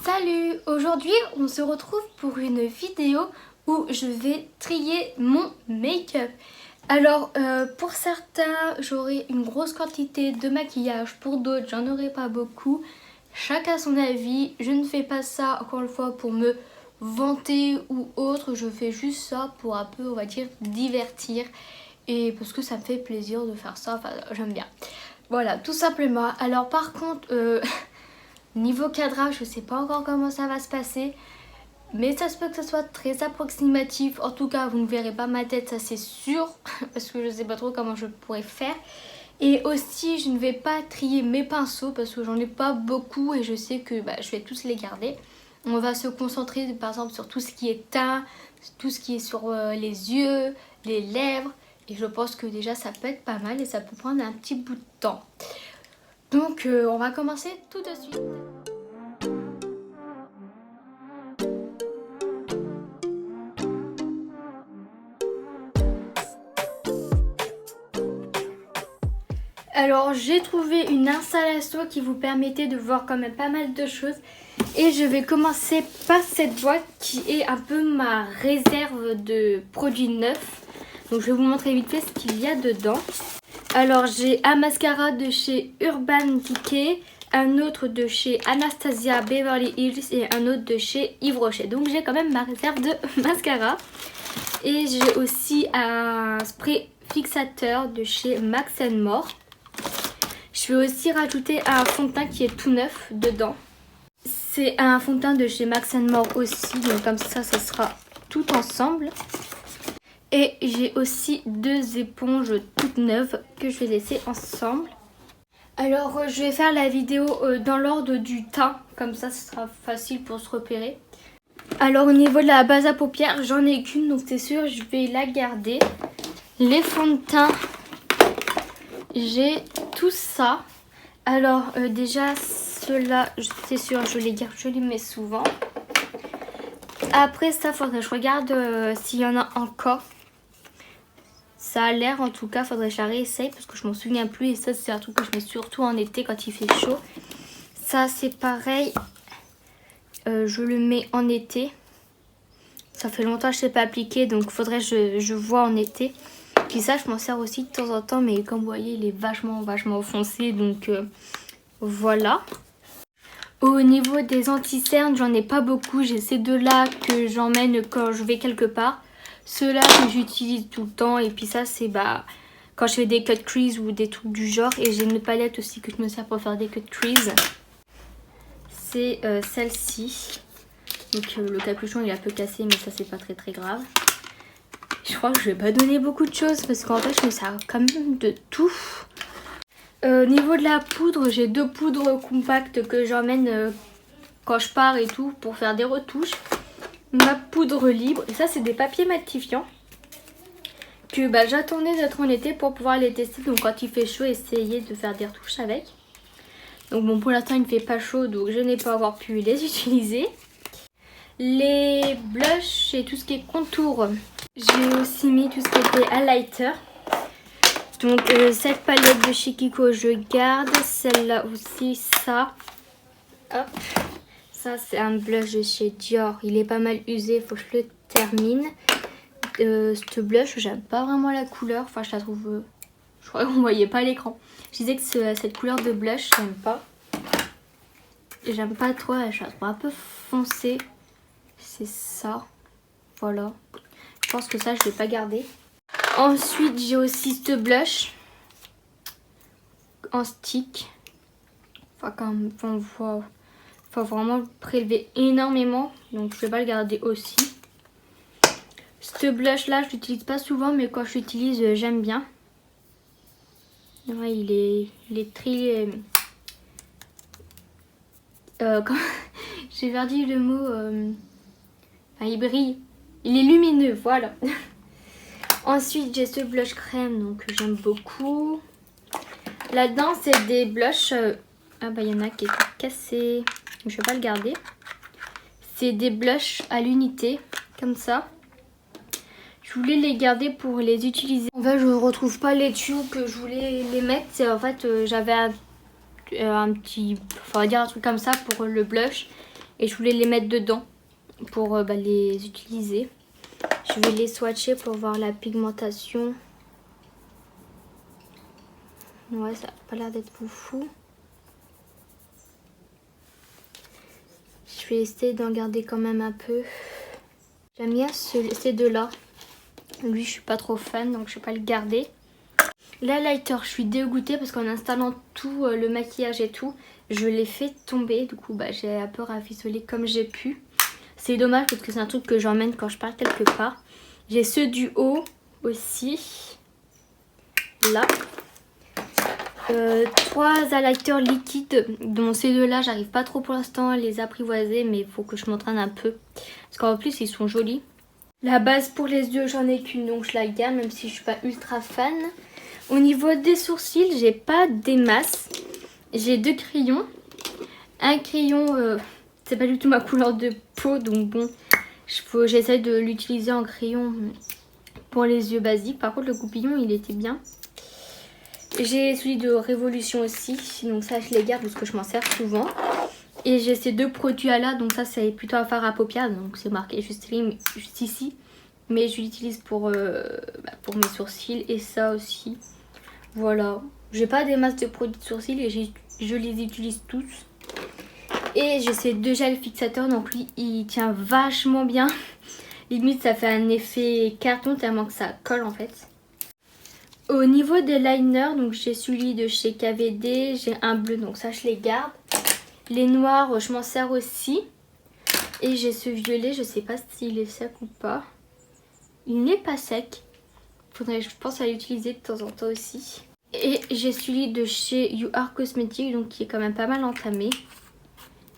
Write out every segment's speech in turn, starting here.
Salut! Aujourd'hui on se retrouve pour une vidéo où je vais trier mon make-up. Alors pour certains j'aurai une grosse quantité de maquillage, pour d'autres j'en aurai pas beaucoup. Chacun son avis, je ne fais pas ça encore une fois pour me vanter ou autre, je fais juste ça pour un peu on va dire divertir et parce que ça me fait plaisir de faire ça, enfin j'aime bien. Voilà tout simplement. Alors par contre niveau cadrage, je sais pas encore comment ça va se passer. Mais ça se peut que ça soit très approximatif. En tout cas, vous ne verrez pas ma tête, ça c'est sûr. Parce que je sais pas trop comment je pourrais faire. Et aussi, je ne vais pas trier mes pinceaux parce que j'en ai pas beaucoup. Et je sais que je vais tous les garder. On va se concentrer par exemple sur tout ce qui est teint, tout ce qui est sur les yeux, les lèvres. Et je pense que déjà ça peut être pas mal et ça peut prendre un petit bout de temps. Donc on va commencer tout de suite. Alors j'ai trouvé une installation qui vous permettait de voir quand même pas mal de choses. Et je vais commencer par cette boîte qui est un peu ma réserve de produits neufs. Donc je vais vous montrer vite fait ce qu'il y a dedans. Alors j'ai un mascara de chez Urban Decay, un autre de chez Anastasia Beverly Hills et un autre de chez Yves Rocher. Donc j'ai quand même ma réserve de mascara. Et j'ai aussi un spray fixateur de chez Max More. Je vais aussi rajouter un fond de teint qui est tout neuf dedans. C'est un fond de teint de chez Max More aussi, donc comme ça, ça sera tout ensemble. Et j'ai aussi deux éponges toutes neuves que je vais laisser ensemble. Alors je vais faire la vidéo dans l'ordre du teint, comme ça ce sera facile pour se repérer. Alors au niveau de la base à paupières, j'en ai qu'une, donc c'est sûr je vais la garder. Les fonds de teint, j'ai tout ça. Alors déjà ceux-là, c'est sûr je les garde, je les mets souvent. Après ça, faudrait que je regarde s'il y en a encore. Ça a l'air en tout cas, faudrait que je la réessaye parce que je m'en souviens plus. Et ça c'est un truc que je mets surtout en été quand il fait chaud. Ça c'est pareil, je le mets en été. Ça fait longtemps que je ne sais pas appliquer, donc faudrait que je vois en été. Puis ça je m'en sers aussi de temps en temps, mais comme vous voyez il est vachement foncé, donc voilà. Au niveau des anti-cernes, j'en ai pas beaucoup. J'ai ces deux-là que j'emmène quand je vais quelque part. Ceux-là que j'utilise tout le temps. Et puis ça, c'est quand je fais des cut crease ou des trucs du genre. Et j'ai une palette aussi que je me sers pour faire des cut crease. C'est celle-ci. Donc le capuchon il est un peu cassé, mais ça c'est pas très grave. Je crois que je vais pas donner beaucoup de choses parce qu'en fait je me sers quand même de tout. Niveau de la poudre, j'ai deux poudres compactes que j'emmène quand je pars et tout pour faire des retouches. Ma poudre libre, et ça c'est des papiers matifiants que j'attendais d'être en été pour pouvoir les tester. Donc quand il fait chaud, essayer de faire des retouches avec. Donc bon, pour l'instant il ne fait pas chaud, donc je n'ai pas encore pu les utiliser. Les blushs et tout ce qui est contour, j'ai aussi mis tout ce qui était highlighter. Donc cette palette de chez Kiko je garde, celle-là aussi, ça. Hop. Ça c'est un blush de chez Dior, il est pas mal usé, il faut que je le termine. Ce blush, j'aime pas vraiment la couleur, enfin je la trouve... je crois qu'on ne voyait pas à l'écran. Je disais que cette couleur de blush, j'aime pas. J'aime pas trop, je la trouve un peu foncée. C'est ça, voilà. Je pense que ça je vais pas garder. Ensuite j'ai aussi ce blush en stick. Enfin quand on voit, faut vraiment le prélever énormément, donc je vais pas le garder aussi. Ce blush là je l'utilise pas souvent, mais quand je l'utilise j'aime bien. Ouais, il est très... j'ai perdu le mot... Enfin, il brille. Il est lumineux, voilà. Ensuite, j'ai ce blush crème, donc j'aime beaucoup. Là-dedans, c'est des blushs... Ah bah, il y en a qui est cassé. Je vais pas le garder. C'est des blushs à l'unité, comme ça. Je voulais les garder pour les utiliser. En fait, je ne retrouve pas les tubes que je voulais les mettre. En fait, j'avais un petit... on va dire un truc comme ça pour le blush. Et je voulais les mettre dedans pour les utiliser. Je vais les swatcher pour voir la pigmentation. Ouais, ça n'a pas l'air d'être foufou. Je vais essayer d'en garder quand même un peu. J'aime bien ces deux-là. Lui, je suis pas trop fan, donc je vais pas le garder. L'highlighter, je suis dégoûtée parce qu'en installant tout le maquillage et tout, je l'ai fait tomber. Du coup, j'ai un peu rafisolé comme j'ai pu. C'est dommage parce que c'est un truc que j'emmène quand je pars quelque part. J'ai ceux du haut aussi. Là. 3 highlighters liquides. Dont ces deux-là, j'arrive pas trop pour l'instant à les apprivoiser. Mais il faut que je m'entraîne un peu. Parce qu'en plus, ils sont jolis. La base pour les yeux, j'en ai qu'une, donc je la garde. Même si je suis pas ultra fan. Au niveau des sourcils, j'ai pas des masses. J'ai 2 crayons. Un crayon, c'est pas du tout ma couleur de peau, donc bon, j'essaie de l'utiliser en crayon pour les yeux basiques. Par contre, le goupillon, il était bien. J'ai celui de Révolution aussi, donc ça, je les garde parce que je m'en sers souvent. Et j'ai ces 2 produits à là, donc ça, c'est plutôt un fard à paupières, donc c'est marqué juste ici. Mais je l'utilise pour mes sourcils et ça aussi. Voilà, j'ai pas des masses de produits de sourcils et je les utilise tous. Et j'ai ces 2 gels fixateurs, donc lui il tient vachement bien. Limite ça fait un effet carton tellement que ça colle en fait. Au niveau des liners, donc j'ai celui de chez KVD, j'ai un bleu, donc ça je les garde. Les noirs je m'en sers aussi. Et j'ai ce violet, je sais pas s'il est sec ou pas. Il n'est pas sec. Faudrait, je pense, à l'utiliser de temps en temps aussi. Et j'ai celui de chez You Are Cosmetics, donc qui est quand même pas mal entamé.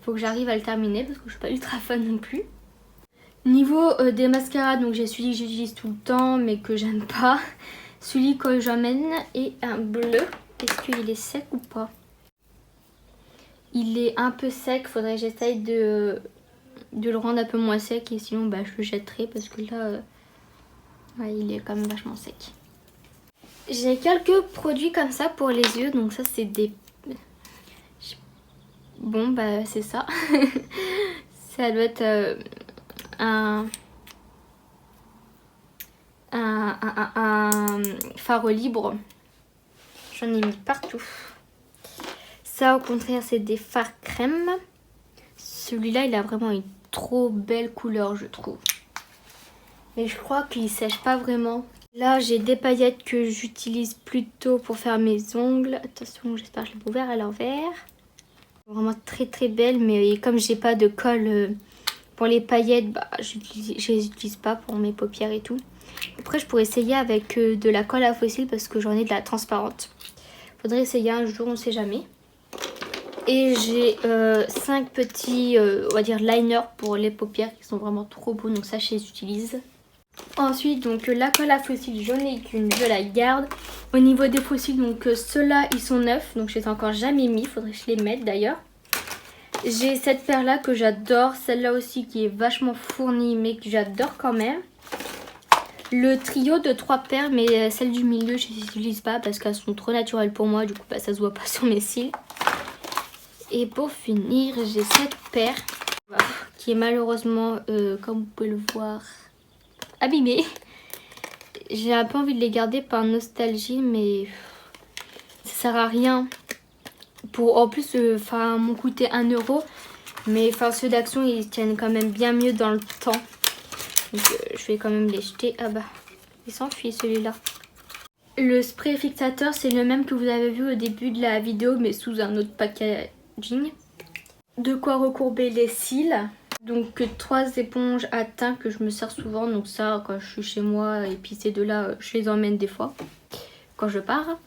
Faut que j'arrive à le terminer parce que je suis pas ultra fan non plus. Niveau des mascaras, donc j'ai celui que j'utilise tout le temps mais que j'aime pas. Celui que j'emmène et un bleu. Est-ce qu'il est sec ou pas? Il est un peu sec, faudrait que j'essaye de le rendre un peu moins sec et sinon je le jetterai parce que là ouais, il est quand même vachement sec. J'ai quelques produits comme ça pour les yeux, donc ça c'est des... Bon c'est ça. Ça doit être un fard libre. J'en ai mis partout. Ça au contraire c'est des fards crème. Celui-là il a vraiment une trop belle couleur je trouve. Mais je crois qu'il sèche pas vraiment. Là j'ai des paillettes que j'utilise plutôt pour faire mes ongles. Attention, j'espère que je l'ai ouvert à l'envers. Vraiment très très belle, mais comme j'ai pas de colle pour les paillettes, je les utilise pas pour mes paupières et tout. Après je pourrais essayer avec de la colle à fossiles parce que j'en ai de la transparente. Faudrait essayer un jour, on sait jamais. Et j'ai 5 petits on va dire liners pour les paupières qui sont vraiment trop beaux, donc ça je les utilise. Ensuite donc la colle à fossiles, j'en ai qu'une, je la garde. Au niveau des fossiles, donc ceux-là ils sont neufs, donc je les ai encore jamais mis, faudrait que je les mette d'ailleurs. J'ai cette paire là que j'adore, celle-là aussi qui est vachement fournie mais que j'adore quand même. Le trio de 3 paires, mais celle du milieu je les utilise pas parce qu'elles sont trop naturelles pour moi, du coup ça se voit pas sur mes cils. Et pour finir j'ai cette paire qui est malheureusement comme vous pouvez le voir abîmée. J'ai un peu envie de les garder par nostalgie mais ça sert à rien. En plus m'ont coûté 1 €, mais ceux d'Action ils tiennent quand même bien mieux dans le temps. Donc je vais quand même les jeter. Ah il s'enfuit celui-là. Le spray fixateur c'est le même que vous avez vu au début de la vidéo mais sous un autre packaging. De quoi recourber les cils. Donc 3 éponges à teint que je me sers souvent. Donc ça quand je suis chez moi et puis ces deux-là je les emmène des fois quand je pars.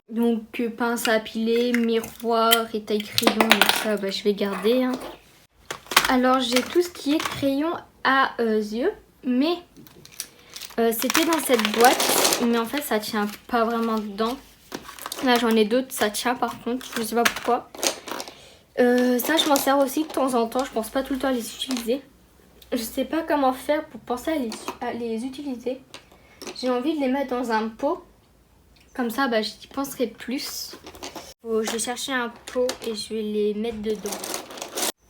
Donc pince à piler, miroir et taille crayon. Donc ça je vais garder. Hein. Alors j'ai tout ce qui est crayon à yeux. Mais c'était dans cette boîte. Mais en fait ça tient pas vraiment dedans. Là j'en ai d'autres, ça tient par contre. Je sais pas pourquoi. Ça je m'en sers aussi de temps en temps. Je pense pas tout le temps à les utiliser. Je sais pas comment faire pour penser à les utiliser. J'ai envie de les mettre dans un pot. Comme ça j'y penserai plus. Je vais chercher un pot et je vais les mettre dedans.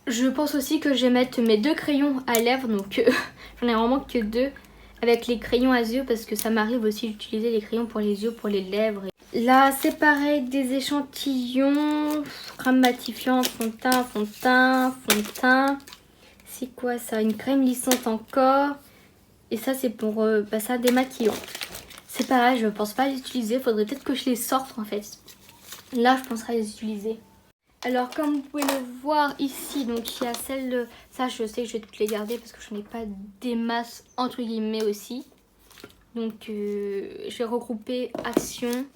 Je pense aussi que je vais mettre mes 2 crayons à lèvres, donc j'en ai vraiment que 2 avec les crayons à yeux parce que ça m'arrive aussi d'utiliser les crayons pour les yeux, pour les lèvres. Là c'est pareil, des échantillons, crème matifiant, fond de teint, fond de teint, fond de teint. C'est quoi ça? Une crème lissante encore. Et ça c'est pour ça démaquillant. C'est pareil, je pense pas les utiliser, faudrait peut-être que je les sorte en fait. Là je penserai à les utiliser. Alors comme vous pouvez le voir ici, donc il y a celle de... Ça je sais que je vais toutes les garder parce que je n'ai pas des masses entre guillemets aussi. Donc je vais regrouper Action,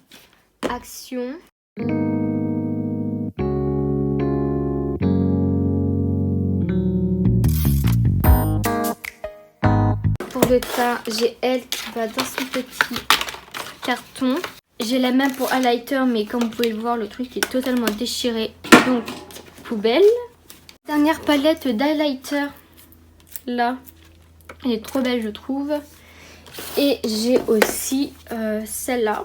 Action. Pour le teint, j'ai elle qui va dans son petit carton. J'ai la même pour highlighter, mais comme vous pouvez le voir, le truc est totalement déchiré. Donc, poubelle. Dernière palette d'highlighter. Là, elle est trop belle, je trouve. Et j'ai aussi celle-là.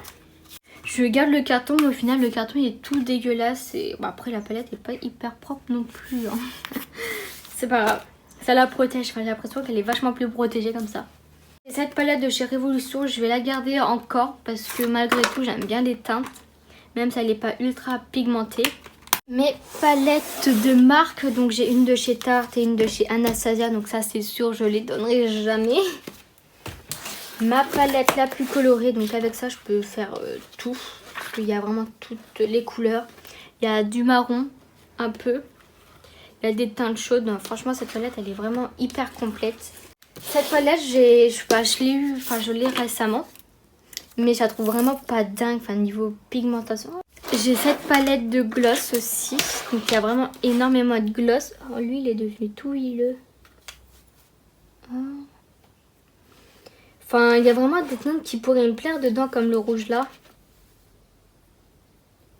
Je garde le carton, mais au final, le carton il est tout dégueulasse. Et bon, après, la palette n'est pas hyper propre non plus. Hein. C'est pas grave. Ça la protège. Enfin, j'ai l'impression qu'elle est vachement plus protégée comme ça. Et cette palette de chez Révolution, je vais la garder encore parce que malgré tout, j'aime bien les teintes. Même si elle n'est pas ultra pigmentée. Mes palettes de marque, donc j'ai une de chez Tarte et une de chez Anastasia. Donc ça, c'est sûr, je les donnerai jamais. Ma palette la plus colorée, donc avec ça, je peux faire tout. Parce qu'il y a vraiment toutes les couleurs. Il y a du marron, un peu. Il y a des teintes chaudes. Donc, franchement, cette palette, elle est vraiment hyper complète. Cette palette, je l'ai récemment. Mais je la trouve vraiment pas dingue, enfin niveau pigmentation. J'ai cette palette de gloss aussi. Donc il y a vraiment énormément de gloss. Oh, lui, il est devenu tout huileux. Oh. Enfin, il y a vraiment des teintes qui pourraient me plaire dedans, comme le rouge là.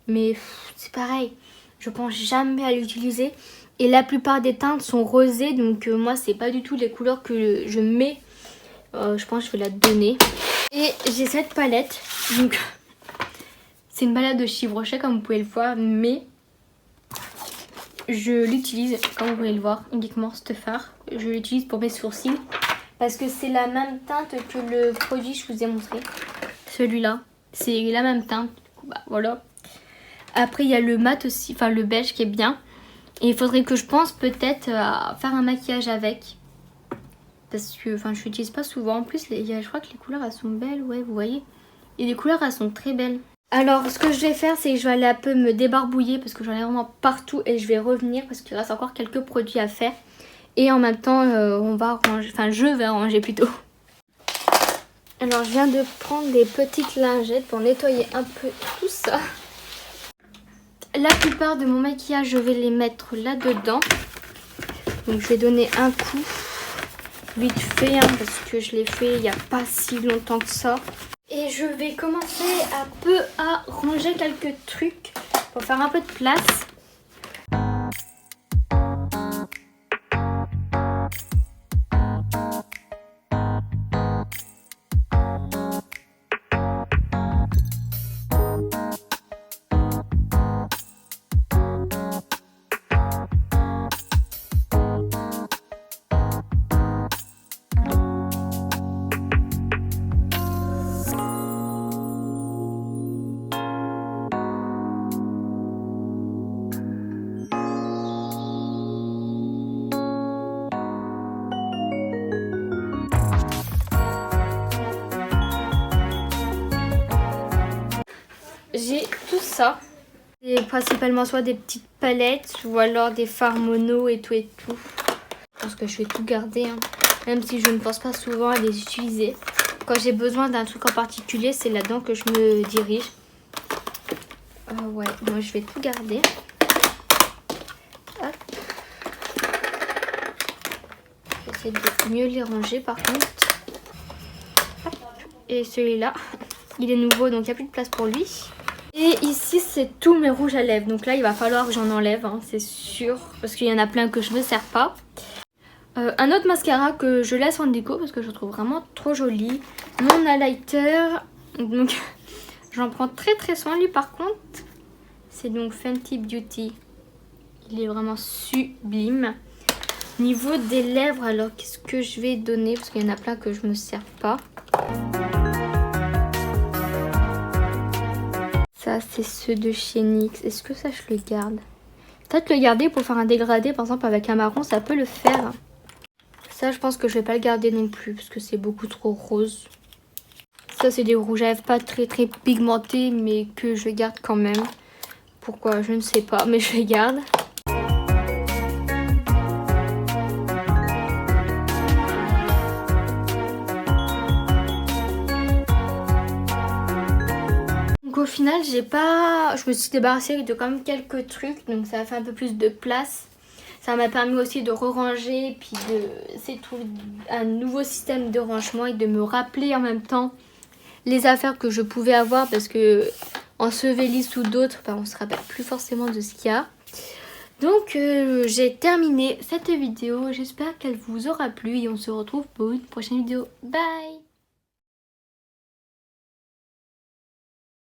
Mais c'est pareil, je pense jamais à l'utiliser. Et la plupart des teintes sont rosées, donc moi, c'est pas du tout les couleurs que je mets. Je pense que je vais la donner. Et j'ai cette palette, donc c'est une palette de Givenchy comme vous pouvez le voir, mais je l'utilise, comme vous pouvez le voir, uniquement ce fard. Je l'utilise pour mes sourcils parce que c'est la même teinte que le produit que je vous ai montré. Celui-là, c'est la même teinte, du coup, bah voilà. Après il y a le mat aussi, enfin le beige qui est bien. Et il faudrait que je pense peut-être à faire un maquillage avec. Parce que je l'utilise pas souvent. En plus, je crois que les couleurs elles sont belles. Ouais, vous voyez. Et les couleurs elles sont très belles. Alors, ce que je vais faire, c'est que je vais aller un peu me débarbouiller. Parce que j'en ai vraiment partout. Et je vais revenir parce qu'il reste encore quelques produits à faire. Et en même temps, on va ranger. Enfin, je vais ranger plutôt. Alors, je viens de prendre des petites lingettes pour nettoyer un peu tout ça. La plupart de mon maquillage, je vais les mettre là-dedans. Donc, je vais donner un coup. Vite fait hein, parce que je l'ai fait il n'y a pas si longtemps que ça. Et je vais commencer un peu à ranger quelques trucs pour faire un peu de place. J'ai tout ça. Et principalement soit des petites palettes ou alors des fards mono et tout et tout. Je pense que je vais tout garder. Hein. Même si je ne pense pas souvent à les utiliser. Quand j'ai besoin d'un truc en particulier, c'est là-dedans que je me dirige. Ouais, moi je vais tout garder. Hop. J'essaie de mieux les ranger par contre. Hop. Et celui-là, il est nouveau donc il n'y a plus de place pour lui. Et ici c'est tous mes rouges à lèvres. Donc là il va falloir que j'en enlève, hein, c'est sûr. Parce qu'il y en a plein que je ne sers pas. Un autre mascara que je laisse en déco parce que je trouve vraiment trop joli. Mon highlighter. Donc j'en prends très soin lui par contre. C'est donc Fenty Beauty Il est vraiment sublime. Niveau des lèvres, alors qu'est-ce que je vais donner? Parce qu'il y en a plein que je me sers pas. Ça, c'est ceux de chez NYX. Est-ce que ça, je le garde? Peut-être le garder pour faire un dégradé, par exemple, avec un marron, ça peut le faire. Ça, je pense que je vais pas le garder non plus, parce que c'est beaucoup trop rose. Ça, c'est des rouges à lèvres pas très pigmentés, mais que je garde quand même. Pourquoi? Je ne sais pas, mais je les garde. Donc au final, je me suis débarrassée de quand même quelques trucs, donc ça a fait un peu plus de place. Ça m'a permis aussi de re-ranger, puis de trouver un nouveau système de rangement et de me rappeler en même temps les affaires que je pouvais avoir, parce que ensevelies ou d'autres, on se rappelle plus forcément de ce qu'il y a. Donc j'ai terminé cette vidéo, j'espère qu'elle vous aura plu et on se retrouve pour une prochaine vidéo. Bye!